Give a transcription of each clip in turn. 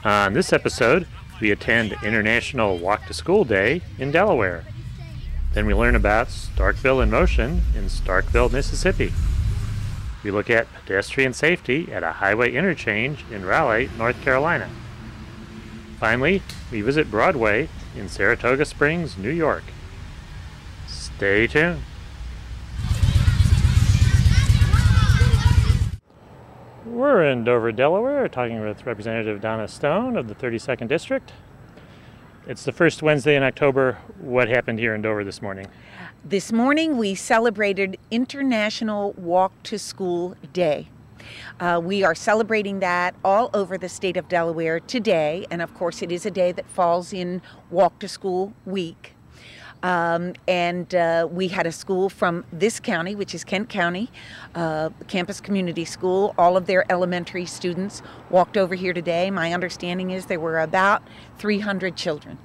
On this episode, we attend International Walk to School Day in Delaware. Then we learn about Starkville in Motion in Starkville, Mississippi. We look at pedestrian safety at a highway interchange in Raleigh, North Carolina. Finally, we visit Broadway in Saratoga Springs, New York. Stay tuned. We're in Dover, Delaware, talking with Representative Donna Stone of the 32nd District. It's the first Wednesday in October. What happened here in Dover this morning? This morning we celebrated International Walk to School Day. We are celebrating that all over the state of Delaware today, and of course it is a day that falls in Walk to School Week. We had a school from this county, which is Kent County, Campus Community School. All of their elementary students walked over here today. My understanding is there were about 300 children.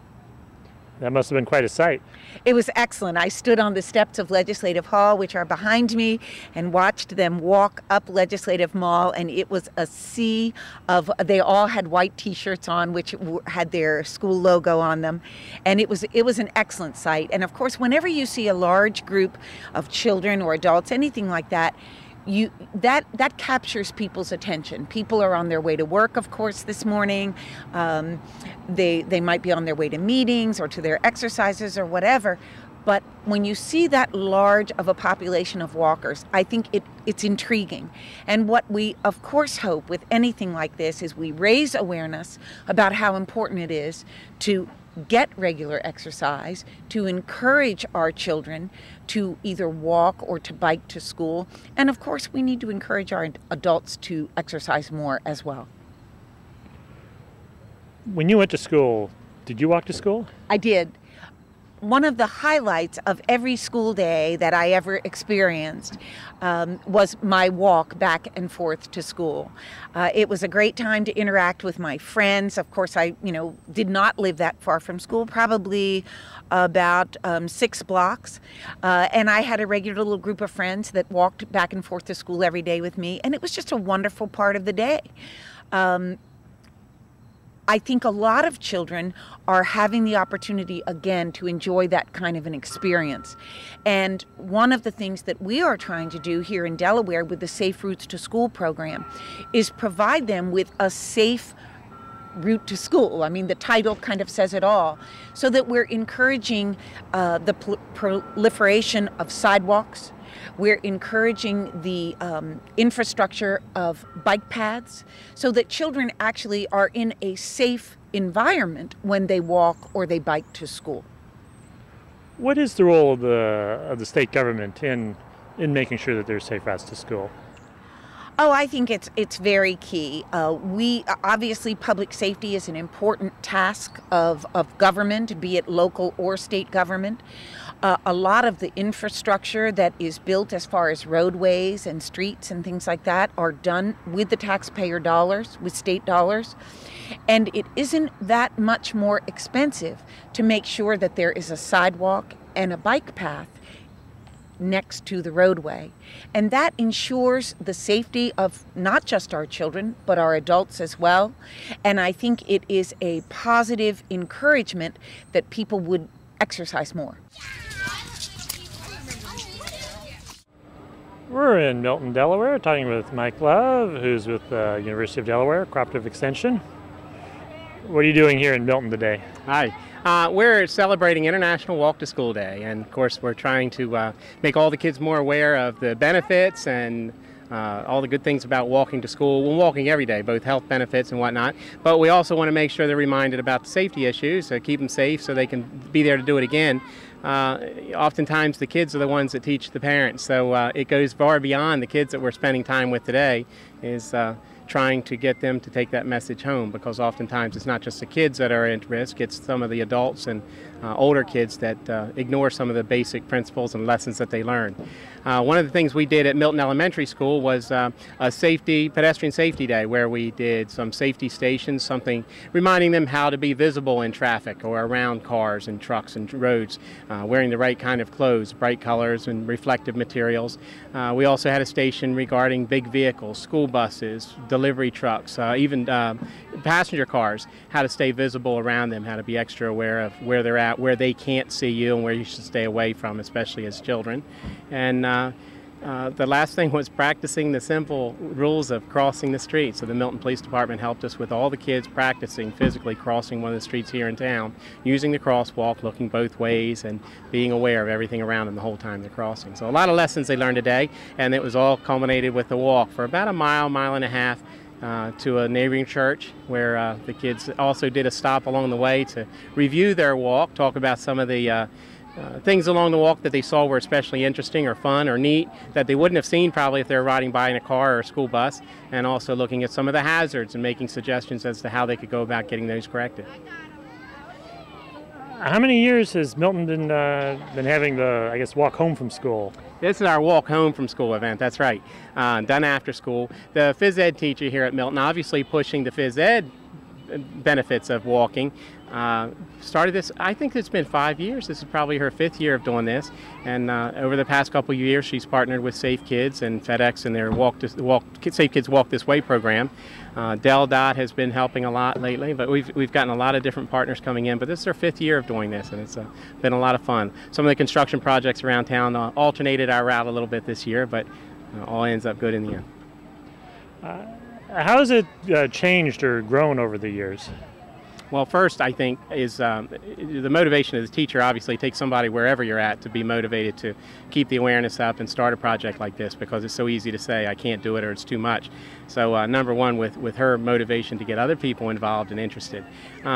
That must have been quite a sight. It was excellent. I stood on the steps of Legislative Hall, which are behind me, and watched them walk up Legislative Mall, and it was a sea of, they all had white t-shirts on, which had their school logo on them, and it was an excellent sight. And of course, whenever you see a large group of children or adults, anything like that, that captures people's attention. People are on their way to work, of course, this morning. They might be on their way to meetings or to their exercises or whatever. But when you see that large of a population of walkers, I think it's intriguing. And what we, of course, hope with anything like this is we raise awareness about how important it is to get regular exercise, to encourage our children to either walk or to bike to school. And of course, we need to encourage our adults to exercise more as well. When you went to school, did you walk to school? I did. One of the highlights of every school day that I ever experienced was my walk back and forth to school. It was a great time to interact with my friends. Of course, I did not live that far from school, probably about 6 blocks. And I had a regular little group of friends that walked back and forth to school every day with me. And it was just a wonderful part of the day. I think a lot of children are having the opportunity again to enjoy that kind of an experience. And one of the things that we are trying to do here in Delaware with the Safe Routes to School program is provide them with a safe route to school. I mean, the title kind of says it all. So that we're encouraging the proliferation of sidewalks. We're encouraging the infrastructure of bike paths so that children actually are in a safe environment when they walk or they bike to school. What is the role of the state government in making sure that there's safe routes to school? Oh, I think it's very key. We obviously, public safety is an important task of government, be it local or state government. A lot of the infrastructure that is built as far as roadways and streets and things like that are done with the taxpayer dollars, with state dollars. And it isn't that much more expensive to make sure that there is a sidewalk and a bike path next to the roadway. And that ensures the safety of not just our children, but our adults as well. And I think it is a positive encouragement that people would exercise more. We're in Milton, Delaware, talking with Mike Love, who's with the University of Delaware Cooperative Extension. What are you doing here in Milton today? Hi. We're celebrating International Walk to School Day, and of course we're trying to make all the kids more aware of the benefits and all the good things about walking to school. We're walking every day, both health benefits and whatnot, but we also want to make sure they're reminded about the safety issues, so keep them safe so they can be there to do it again. Oftentimes the kids are the ones that teach the parents, so it goes far beyond the kids that we're spending time with today, is trying to get them to take that message home, because oftentimes it's not just the kids that are at risk, it's some of the adults and older kids that ignore some of the basic principles and lessons that they learn. One of the things we did at Milton Elementary School was a pedestrian safety day, where we did some safety stations, something reminding them how to be visible in traffic or around cars and trucks and roads, wearing the right kind of clothes, bright colors and reflective materials. We also had a station regarding big vehicles, school buses, delivery trucks, even passenger cars, how to stay visible around them, how to be extra aware of where they're at, where they can't see you, and where you should stay away from, especially as children. And the last thing was practicing the simple rules of crossing the street. So the Milton Police Department helped us with all the kids practicing physically crossing one of the streets here in town, using the crosswalk, looking both ways, and being aware of everything around them the whole time they're crossing. So a lot of lessons they learned today, and it was all culminated with a walk for about a mile, mile and a half to a neighboring church, where the kids also did a stop along the way to review their walk, talk about some of the things along the walk that they saw were especially interesting or fun or neat that they wouldn't have seen probably if they were riding by in a car or a school bus, and also looking at some of the hazards and making suggestions as to how they could go about getting those corrected. How many years has Milton been having the, I guess, walk home from school? This is our walk home from school event, that's right, done after school. The phys ed teacher here at Milton, obviously pushing the phys ed benefits of walking, started this, I think it's been 5 years. This is probably her 5th year of doing this. And over the past couple of years, she's partnered with Safe Kids and FedEx in their Safe Kids Walk This Way program. Del Dot has been helping a lot lately, but we've gotten a lot of different partners coming in. But this is our 5th year of doing this, and it's been a lot of fun. Some of the construction projects around town alternated our route a little bit this year, but all ends up good in the end. How has it changed or grown over the years? Well, first, I think, is the motivation of the teacher obviously takes somebody wherever you're at to be motivated to keep the awareness up and start a project like this, because it's so easy to say, I can't do it or it's too much. So number one, with her motivation to get other people involved and interested.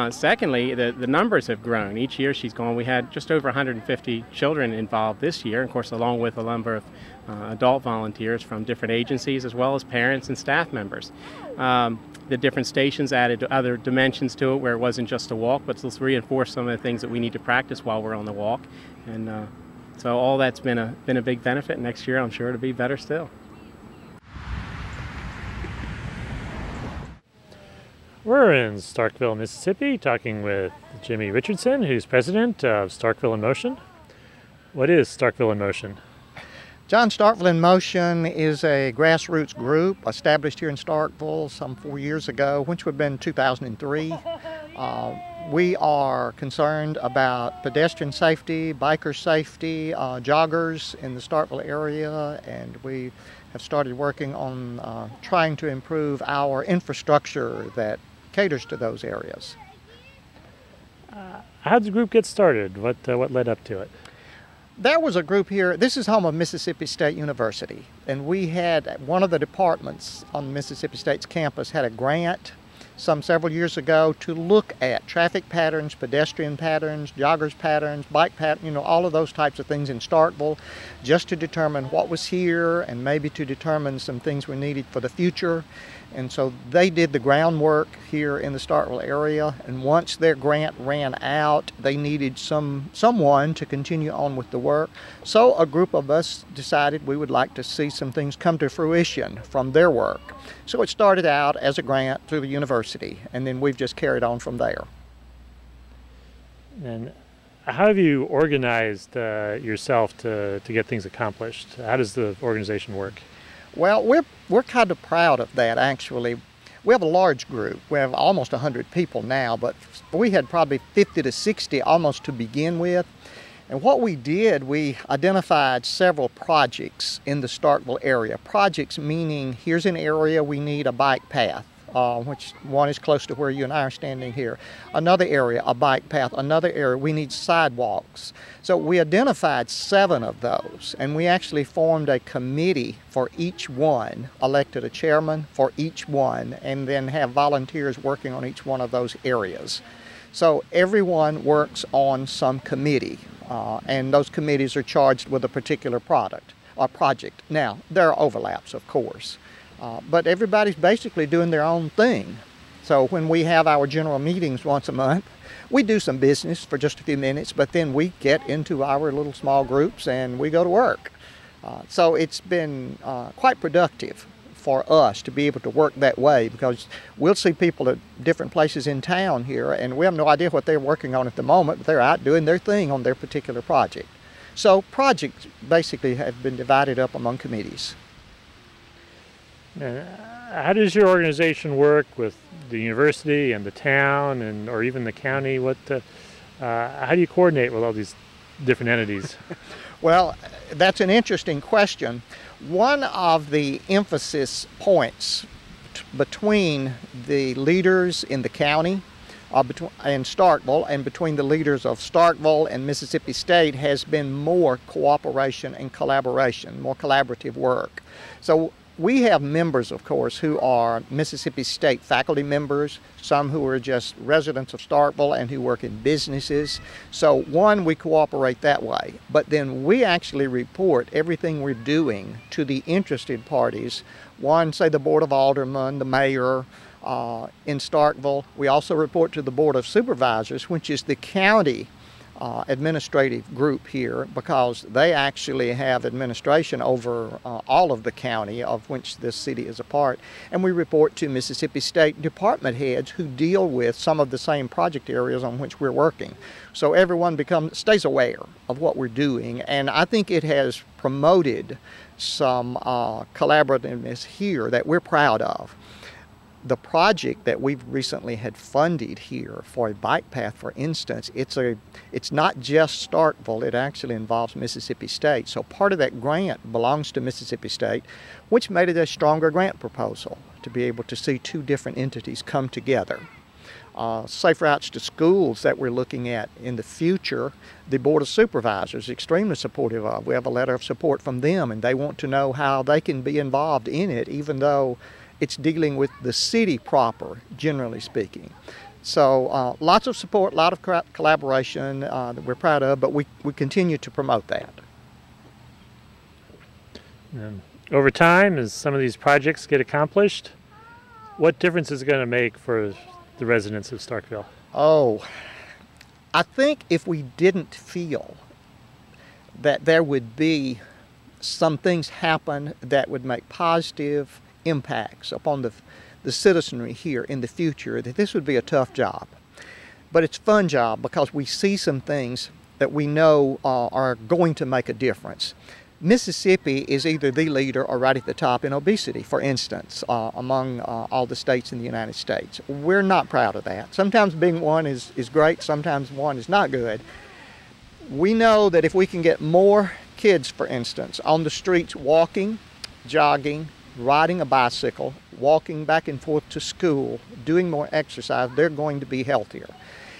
Secondly, the numbers have grown. Each year she's gone, we had just over 150 children involved this year, of course, along with a number of adult volunteers from different agencies, as well as parents and staff members. The different stations added other dimensions to it, where it wasn't just a walk, but let's reinforce some of the things that we need to practice while we're on the walk. And so all that's been a big benefit. Next year, I'm sure it'll be better still. We're in Starkville, Mississippi, talking with Jimmy Richardson, who's president of Starkville in Motion. What is Starkville in Motion? John, Starkville in Motion is a grassroots group established here in Starkville some 4 years ago, which would have been 2003. We are concerned about pedestrian safety, biker safety, joggers in the Starkville area, and we have started working on trying to improve our infrastructure that caters to those areas. How did the group get started? What led up to it? There was a group here. This is home of Mississippi State University, and we had one of the departments on Mississippi State's campus had a grant several years ago to look at traffic patterns, pedestrian patterns, joggers patterns, bike patterns, all of those types of things in Starkville, just to determine what was here and maybe to determine some things we needed for the future. And so they did the groundwork here in the Starkville area, and once their grant ran out, they needed someone to continue on with the work. So a group of us decided we would like to see some things come to fruition from their work. So it started out as a grant through the university, and then we've just carried on from there. And how have you organized yourself to get things accomplished? How does the organization work? Well, we're kind of proud of that, actually. We have a large group. We have almost 100 people now, but we had probably 50 to 60 almost to begin with. And what we did, we identified several projects in the Starkville area. Projects meaning, here's an area we need a bike path, which one is close to where you and I are standing here. Another area, a bike path. Another area, we need sidewalks. So we identified 7 of those, and we actually formed a committee for each one, elected a chairman for each one, and then have volunteers working on each one of those areas. So everyone works on some committee, and those committees are charged with a particular product or project. Now, there are overlaps, of course. But everybody's basically doing their own thing. So when we have our general meetings once a month, we do some business for just a few minutes, but then we get into our little small groups and we go to work. So it's been quite productive for us to be able to work that way, because we'll see people at different places in town here, and we have no idea what they're working on at the moment, but they're out doing their thing on their particular project. So projects basically have been divided up among committees. How does your organization work with the university and the town and or even the county? How do you coordinate with all these different entities? Well, that's an interesting question. One of the emphasis points between the leaders in the county in Starkville and between the leaders of Starkville and Mississippi State has been more cooperation and collaboration, more collaborative work. So we have members, of course, who are Mississippi State faculty members, some who are just residents of Starkville and who work in businesses. So one, we cooperate that way, but then we actually report everything we're doing to the interested parties. One, say the Board of Aldermen, the mayor, in Starkville. We also report to the Board of Supervisors, which is the county administrative group here, because they actually have administration over all of the county of which this city is a part. And we report to Mississippi State department heads who deal with some of the same project areas on which we're working. So everyone stays aware of what we're doing, and I think it has promoted some collaborativeness here that we're proud of. The project that we've recently had funded here for a bike path, for instance, it's not just Starkville, it actually involves Mississippi State. So part of that grant belongs to Mississippi State, which made it a stronger grant proposal to be able to see two different entities come together. Safe routes to schools that we're looking at in the future, the Board of Supervisors is extremely supportive of. We have a letter of support from them, and they want to know how they can be involved in it, even though it's dealing with the city proper, generally speaking. So lots of support, a lot of collaboration that we're proud of, but we continue to promote that. Over time, as some of these projects get accomplished, what difference is it going to make for the residents of Starkville? Oh, I think if we didn't feel that there would be some things happen that would make positive impacts upon the citizenry here in the future, that this would be a tough job. But it's a fun job because we see some things that we know are going to make a difference. Mississippi is either the leader or right at the top in obesity, for instance, among all the states in the United States. We're not proud of that. Sometimes being one is great, sometimes one is not good. We know that if we can get more kids, for instance, on the streets walking, jogging, riding a bicycle, walking back and forth to school, doing more exercise, they're going to be healthier.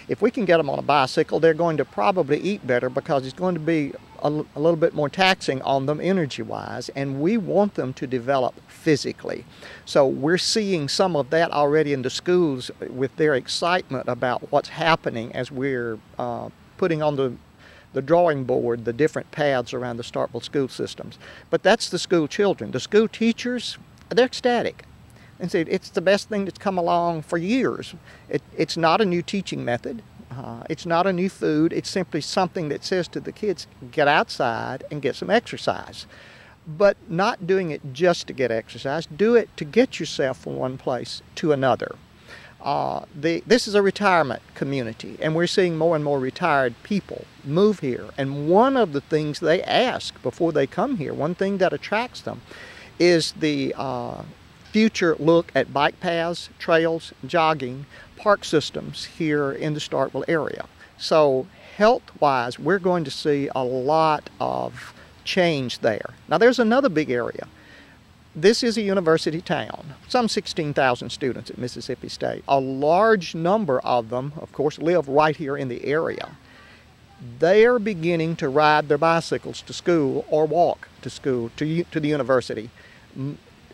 If we can get them on a bicycle, they're going to probably eat better because it's going to be a little bit more taxing on them energy-wise, and we want them to develop physically. So we're seeing some of that already in the schools with their excitement about what's happening as we're putting on the drawing board the different paths around the Starkville school systems. But that's the school children. The school teachers, they're ecstatic. And say it's the best thing that's come along for years. It's not a new teaching method. It's not a new food. It's simply something that says to the kids, get outside and get some exercise. But not doing it just to get exercise. Do it to get yourself from one place to another. This is a retirement community, and we're seeing more and more retired people move here. And one of the things they ask before they come here, one thing that attracts them, is the future look at bike paths, trails, jogging, park systems here in the Starkville area. So health-wise, we're going to see a lot of change there. Now there's another big area. This is a university town, some 16,000 students at Mississippi State. A large number of them, of course, live right here in the area. They are beginning to ride their bicycles to school or walk to school, to the university,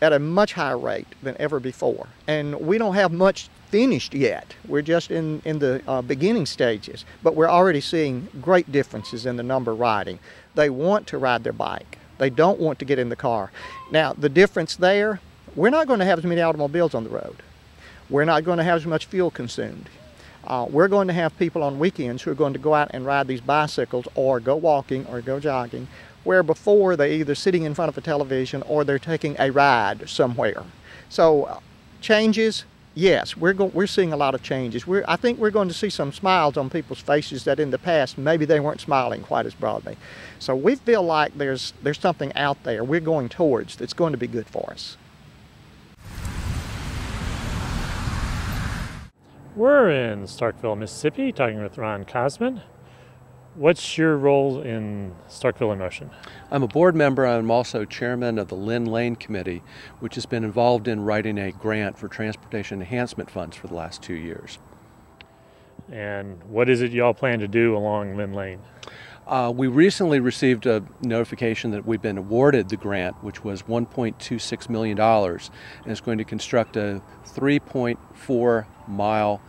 at a much higher rate than ever before. And we don't have much finished yet. We're just in the beginning stages, but we're already seeing great differences in the number riding. They want to ride their bike. They don't want to get in the car. Now, the difference there, we're not going to have as many automobiles on the road. We're not going to have as much fuel consumed. We're going to have people on weekends who are going to go out and ride these bicycles or go walking or go jogging, where before they're either sitting in front of a television or they're taking a ride somewhere. So changes, yes, we're seeing a lot of changes. I think we're going to see some smiles on people's faces that in the past maybe they weren't smiling quite as broadly. So we feel like there's something out there we're going towards that's going to be good for us. We're in Starkville, Mississippi, talking with Ron Cosman. What's your role in Starkville in Motion? I'm a board member. I'm also chairman of the Lynn Lane Committee, which has been involved in writing a grant for transportation enhancement funds for the last 2 years. And what is it you all plan to do along Lynn Lane? We recently received a notification that we've been awarded the grant, which was $1.26 million, and it's going to construct a 3.4-mile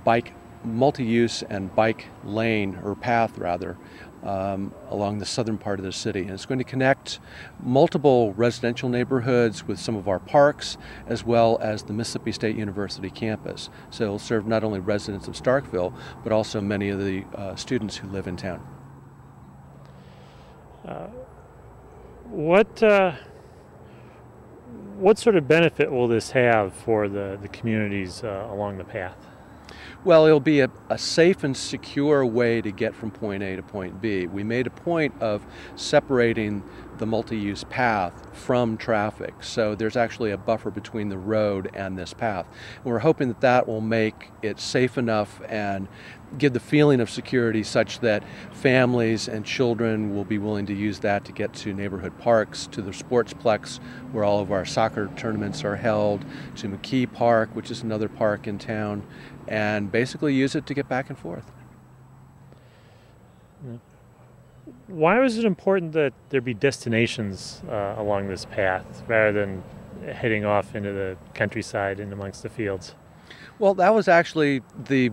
bike multi-use and bike lane, or path rather, along the southern part of the city. And it's going to connect multiple residential neighborhoods with some of our parks, as well as the Mississippi State University campus. So it'll serve not only residents of Starkville, but also many of the students who live in town. What sort of benefit will this have for the communities along the path? Well, it'll be a safe and secure way to get from point A to point B. We made a point of separating the multi-use path from traffic, so there's actually a buffer between the road and this path. And we're hoping that that will make it safe enough and give the feeling of security such that families and children will be willing to use that to get to neighborhood parks, to the sportsplex where all of our soccer tournaments are held, to McKee Park, which is another park in town, and basically use it to get back and forth. Why was it important that there be destinations along this path rather than heading off into the countryside and amongst the fields? Well, that was actually the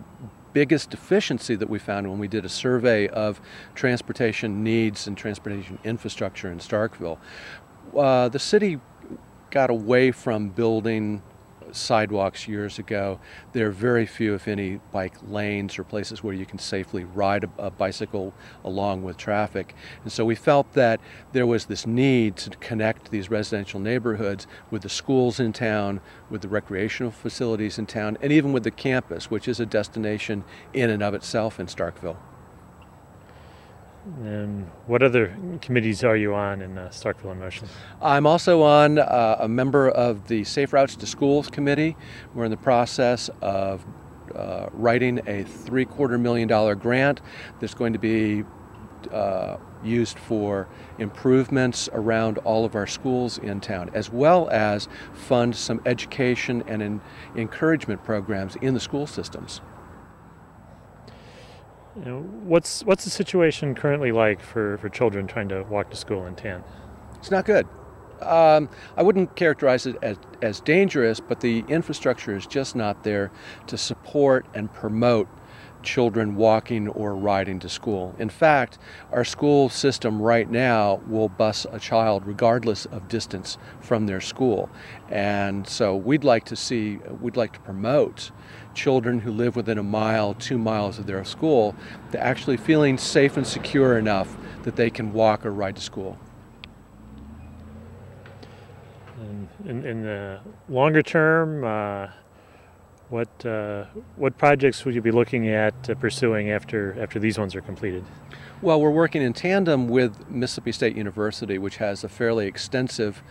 biggest deficiency that we found when we did a survey of transportation needs and transportation infrastructure in Starkville. The city got away from building sidewalks years ago. There are very few, if any, bike lanes or places where you can safely ride a bicycle along with traffic. And so we felt that there was this need to connect these residential neighborhoods with the schools in town, with the recreational facilities in town, and even with the campus, which is a destination in and of itself in Starkville. And what other committees are you on in Starkville in Motion? I'm also on a member of the Safe Routes to Schools Committee. We're in the process of writing a $750 million grant that's going to be used for improvements around all of our schools in town, as well as fund some education and encouragement programs in the school systems. What's the situation currently like for children trying to walk to school in town? It's not good. I wouldn't characterize it as dangerous, but the infrastructure is just not there to support and promote children walking or riding to school. In fact, our school system right now will bus a child regardless of distance from their school. And so we'd like to promote children who live within 1 mile, 2 miles of their school to actually feeling safe and secure enough that they can walk or ride to school. In the longer term, what projects would you be looking at pursuing after these ones are completed? Well, we're working in tandem with Mississippi State University, which has a fairly extensive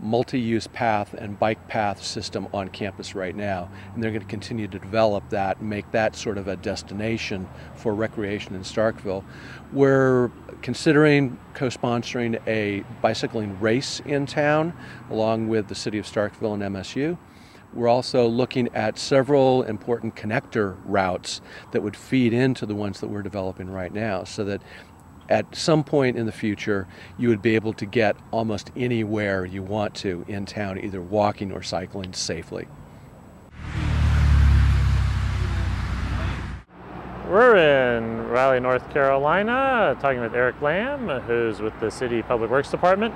multi-use path and bike path system on campus right now, and they're going to continue to develop that and make that sort of a destination for recreation in Starkville. We're considering co-sponsoring a bicycling race in town along with the City of Starkville and MSU. We're also looking at several important connector routes that would feed into the ones that we're developing right now, so that at some point in the future, you would be able to get almost anywhere you want to in town, either walking or cycling safely. We're in Raleigh, North Carolina, talking with Eric Lamb, who's with the City Public Works Department.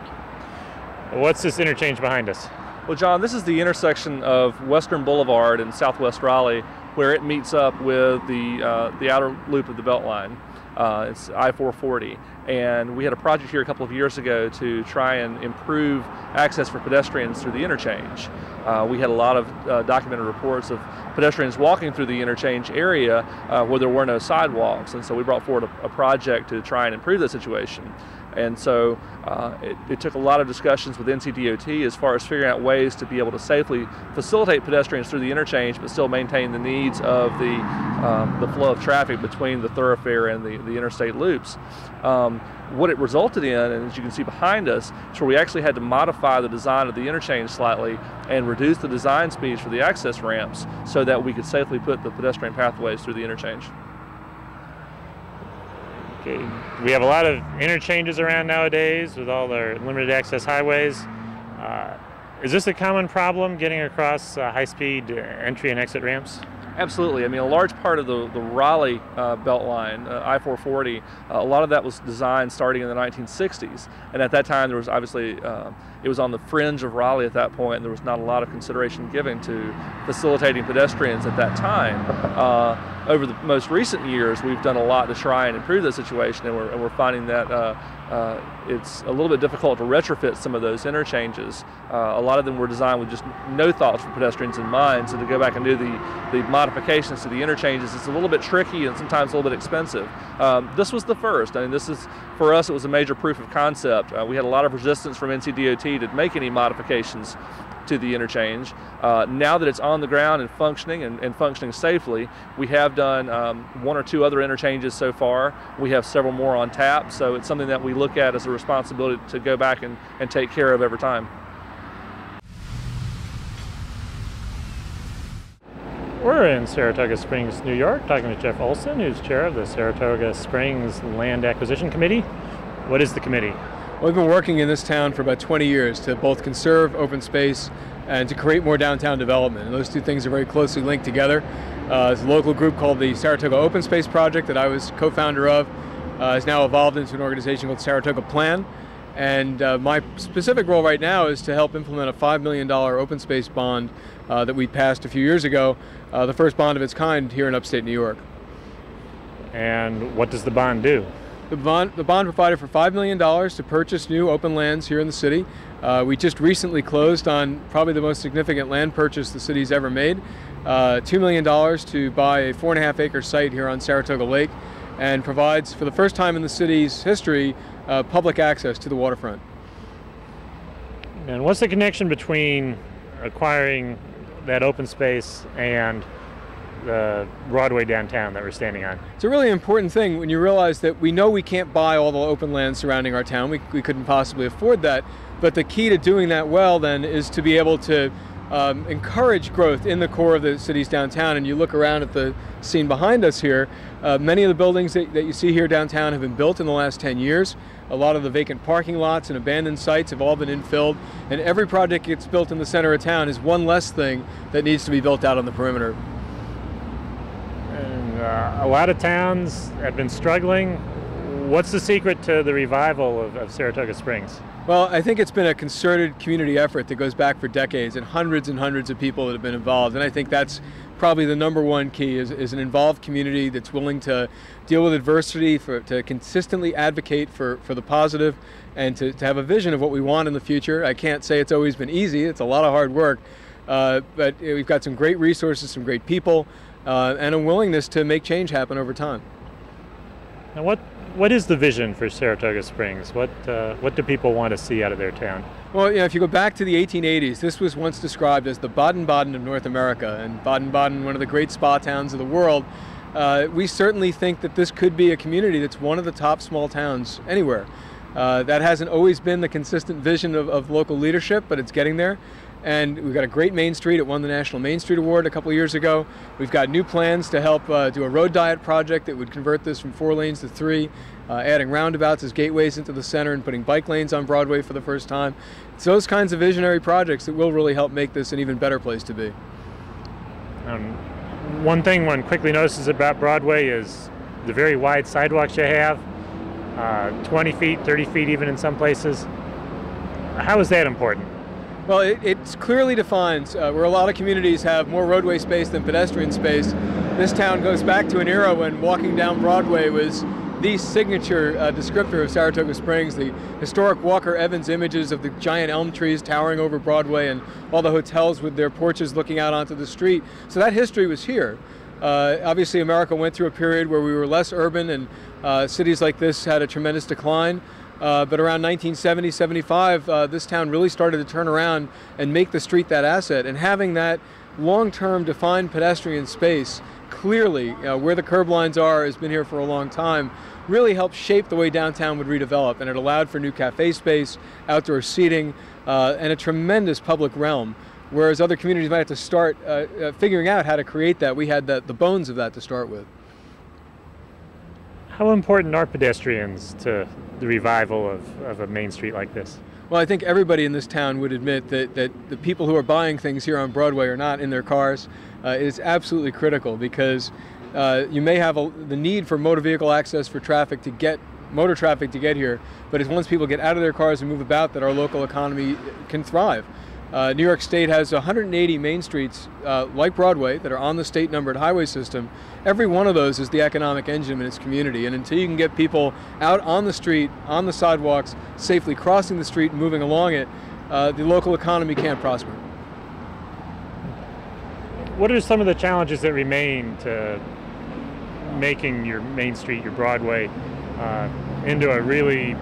What's this interchange behind us? Well, John, this is the intersection of Western Boulevard and Southwest Raleigh, where it meets up with the outer loop of the Beltline. It's I-440, and we had a project here a couple of years ago to try and improve access for pedestrians through the interchange. We had a lot of documented reports of pedestrians walking through the interchange area where there were no sidewalks, and so we brought forward a project to try and improve that situation. And so it took a lot of discussions with NCDOT as far as figuring out ways to be able to safely facilitate pedestrians through the interchange, but still maintain the needs of the flow of traffic between the thoroughfare and the interstate loops. What it resulted in, and as you can see behind us, is where we actually had to modify the design of the interchange slightly and reduce the design speeds for the access ramps so that we could safely put the pedestrian pathways through the interchange. Okay. We have a lot of interchanges around nowadays with all their limited access highways. Is this a common problem, getting across high-speed entry and exit ramps? Absolutely. I mean, a large part of the Raleigh Beltline, I-440, a lot of that was designed starting in the 1960s. And at that time, there was obviously, it was on the fringe of Raleigh at that point, and there was not a lot of consideration given to facilitating pedestrians at that time. Over the most recent years, we've done a lot to try and improve the situation, and we're finding that it's a little bit difficult to retrofit some of those interchanges. A lot of them were designed with just no thoughts for pedestrians in mind, so to go back and do the modifications to the interchanges, it's a little bit tricky and sometimes a little bit expensive. This was the first. I mean, this is, for us, it was a major proof of concept. We had a lot of resistance from NCDOT to make any modifications to the interchange. Now that it's on the ground and functioning safely, we have done one or two other interchanges so far. We have several more on tap, so it's something that we look at as a responsibility to go back and take care of every time. We're in Saratoga Springs, New York, talking to Jeff Olson, who's chair of the Saratoga Springs Land Acquisition Committee. What is the committee? We've been working in this town for about 20 years to both conserve open space and to create more downtown development. And those two things are very closely linked together. There's a local group called the Saratoga Open Space Project that I was co-founder of. Has now evolved into an organization called Saratoga Plan. And my specific role right now is to help implement a $5 million open space bond that we passed a few years ago, the first bond of its kind here in upstate New York. And what does the bond do? The bond provided for $5 million to purchase new open lands here in the city. We just recently closed on probably the most significant land purchase the city's ever made. $2 million to buy a 4.5-acre site here on Saratoga Lake, and provides, for the first time in the city's history, public access to the waterfront. And what's the connection between acquiring that open space and the Broadway downtown that we're standing on? It's a really important thing when you realize that we know we can't buy all the open land surrounding our town. We couldn't possibly afford that. But the key to doing that well then is to be able to encourage growth in the core of the city's downtown. And you look around at the scene behind us here, many of the buildings that you see here downtown have been built in the last 10 years. A lot of the vacant parking lots and abandoned sites have all been infilled, and every project that gets built in the center of town is one less thing that needs to be built out on the perimeter. And a lot of towns have been struggling. What's the secret to the revival of Saratoga Springs? Well, I think it's been a concerted community effort that goes back for decades, and hundreds of people that have been involved. And I think that's probably the number one key, is an involved community that's willing to deal with adversity, to consistently advocate for the positive, and to have a vision of what we want in the future. I can't say it's always been easy. It's a lot of hard work. But we've got some great resources, some great people, and a willingness to make change happen over time. Now, what is the vision for Saratoga Springs? What do people want to see out of their town? Well, if you go back to the 1880s, this was once described as the Baden-Baden of North America, and Baden-Baden, one of the great spa towns of the world. We certainly think that this could be a community that's one of the top small towns anywhere. That hasn't always been the consistent vision of local leadership, but it's getting there. And we've got a great Main Street. It won the National Main Street Award a couple of years ago. We've got new plans to help do a road diet project that would convert this from 4 lanes to 3, adding roundabouts as gateways into the center and putting bike lanes on Broadway for the first time. It's those kinds of visionary projects that will really help make this an even better place to be. One thing one quickly notices about Broadway is the very wide sidewalks you have, 20 feet, 30 feet even in some places. How is that important? Well, it's clearly defines where a lot of communities have more roadway space than pedestrian space. This town goes back to an era when walking down Broadway was the signature descriptor of Saratoga Springs. The historic Walker Evans images of the giant elm trees towering over Broadway and all the hotels with their porches looking out onto the street. So that history was here. Obviously, America went through a period where we were less urban, and cities like this had a tremendous decline. but around 1970, 75, this town really started to turn around and make the street that asset. And having that long-term defined pedestrian space clearly where the curb lines are has been here for a long time, really helped shape the way downtown would redevelop. And it allowed for new cafe space, outdoor seating, and a tremendous public realm. Whereas other communities might have to start figuring out how to create that. We had the bones of that to start with. How important are pedestrians to the revival of a main street like this? Well, I think everybody in this town would admit that the people who are buying things here on Broadway are not in their cars. It is absolutely critical because you may have the need for motor vehicle access for traffic to get motor traffic to get here, but it's once people get out of their cars and move about that our local economy can thrive. New York State has 180 main streets like Broadway that are on the state-numbered highway system. Every one of those is the economic engine in its community, and until you can get people out on the street, on the sidewalks, safely crossing the street and moving along it, the local economy can't prosper. What are some of the challenges that remain to making your main street, your Broadway, into a really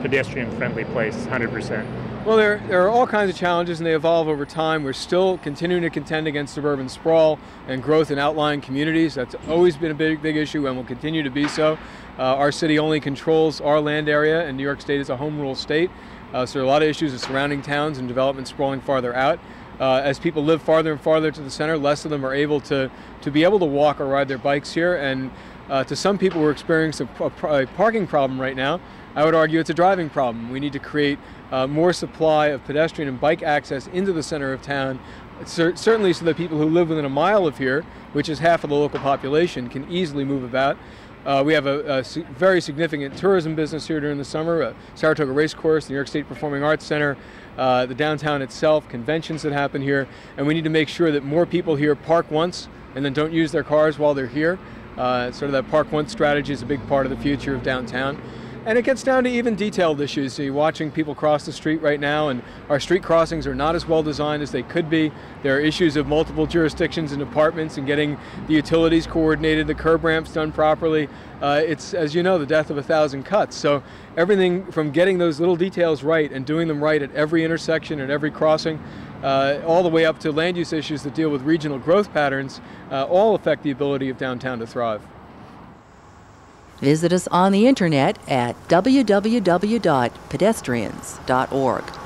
pedestrian-friendly place, 100%? Well, there are all kinds of challenges, and they evolve over time. We're still continuing to contend against suburban sprawl and growth in outlying communities. That's always been a big issue and will continue to be so. Our city only controls our land area, and New York State is a home rule state. So there are a lot of issues with surrounding towns and development sprawling farther out. As people live farther and farther to the center, less of them are able to be able to walk or ride their bikes here. And to some people, we're experiencing a parking problem right now. I would argue it's a driving problem. We need to create more supply of pedestrian and bike access into the center of town, certainly so that people who live within a mile of here, which is half of the local population, can easily move about. We have a very significant tourism business here during the summer, Saratoga Racecourse, the New York State Performing Arts Center, the downtown itself, conventions that happen here, and we need to make sure that more people here park once and then don't use their cars while they're here. Sort of that park once strategy is a big part of the future of downtown. And it gets down to even detailed issues. So you're watching people cross the street right now, and our street crossings are not as well designed as they could be. There are issues of multiple jurisdictions and departments and getting the utilities coordinated, the curb ramps done properly. It's, as you know, the death of 1,000 cuts. So everything from getting those little details right and doing them right at every intersection and every crossing, all the way up to land use issues that deal with regional growth patterns, all affect the ability of downtown to thrive. Visit us on the internet at www.pedestrians.org.